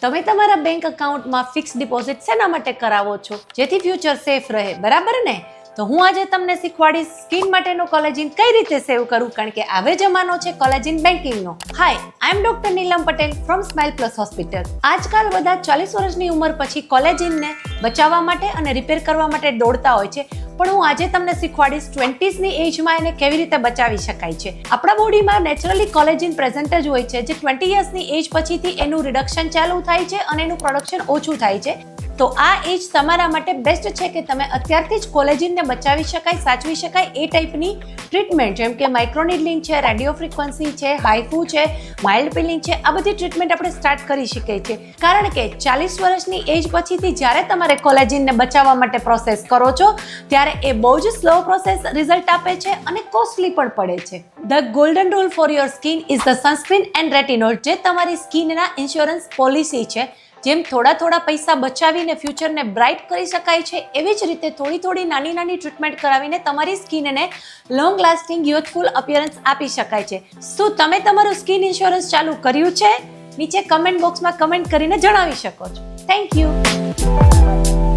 તમે તમારા બેંક એકાઉન્ટમાં ફિક્સ ડિપોઝિટ શેના માટે કરાવો છો? જેથી ફ્યુચર સેફ રહે, બરાબર ને? તો હું આજે તમને શીખવાડીશ સ્કિન માટેનું કોલેજિન કઈ રીતે સેવ કરવું, કારણ કે હવે જમાનો છે કોલેજિન બેન્કિંગનો. Hi, I am doctor Neelam Patel from Smile Plus Hospital. આજકાલ બધા 40 વર્ષની ઉંમર પછી કોલેજિનને બચાવવા માટે અને રિપેર કરવા માટે દોડતા હોય છે, પણ હું આજે તમને શીખવાડીશ 20ની એજમાં એને કેવી રીતે બચાવી શકાય છે. આપણા બોડીમાં નેચરલી કોલેજિન પ્રેઝન્ટ જ હોય છે, જે 20 યર્સની એજ પછીથી એનું રિડક્શન ચાલુ થાય છે અને એનું પ્રોડક્શન ઓછું થાય છે. તો આ એજ તમારા માટે બેસ્ટ છે કે તમે અત્યારથી જ કોલેજિનને બચાવી શકાય, સાચવી શકાય એ ટાઈપની ટ્રીટમેન્ટ, જેમ કે માઇક્રોનિડલિંગ છે, રેડિયો ફ્રીક્વન્સી છે, હાઇફુ છે, માઇલ્ડ પીલિંગ છે, આ બધી ટ્રીટમેન્ટ આપણે સ્ટાર્ટ કરી શકીએ છીએ. કારણ કે 40 વર્ષની એજ પછીથી જ્યારે તમારે કોલેજિનને બચાવવા માટે પ્રોસેસ કરો છો, ત્યારે એ બહુ જ સ્લો પ્રોસેસ રિઝલ્ટ આપે છે અને કોસ્ટલી પણ પડે છે. The golden rule for your skin is the sunscreen and retinol, જે તમારી સ્કિનના ઇન્સ્યોરન્સ પોલિસી છે. જેમ થોડા પૈસા બચાવીને ફ્યુચરને બ્રાઇટ કરી શકાય છે, એવી જ રીતે થોડી નાની ટ્રીટમેન્ટ કરાવીને તમારી સ્કિનને લોંગ લાસ્ટિંગ યુથફુલ અપિયરન્સ આપી શકાય છે. શું તમે તમારું સ્કિન ઇન્સ્યોરન્સ ચાલુ કર્યું છે? નીચે કમેન્ટ બોક્સમાં કમેન્ટ કરીને જણાવી શકો છો. Thank you.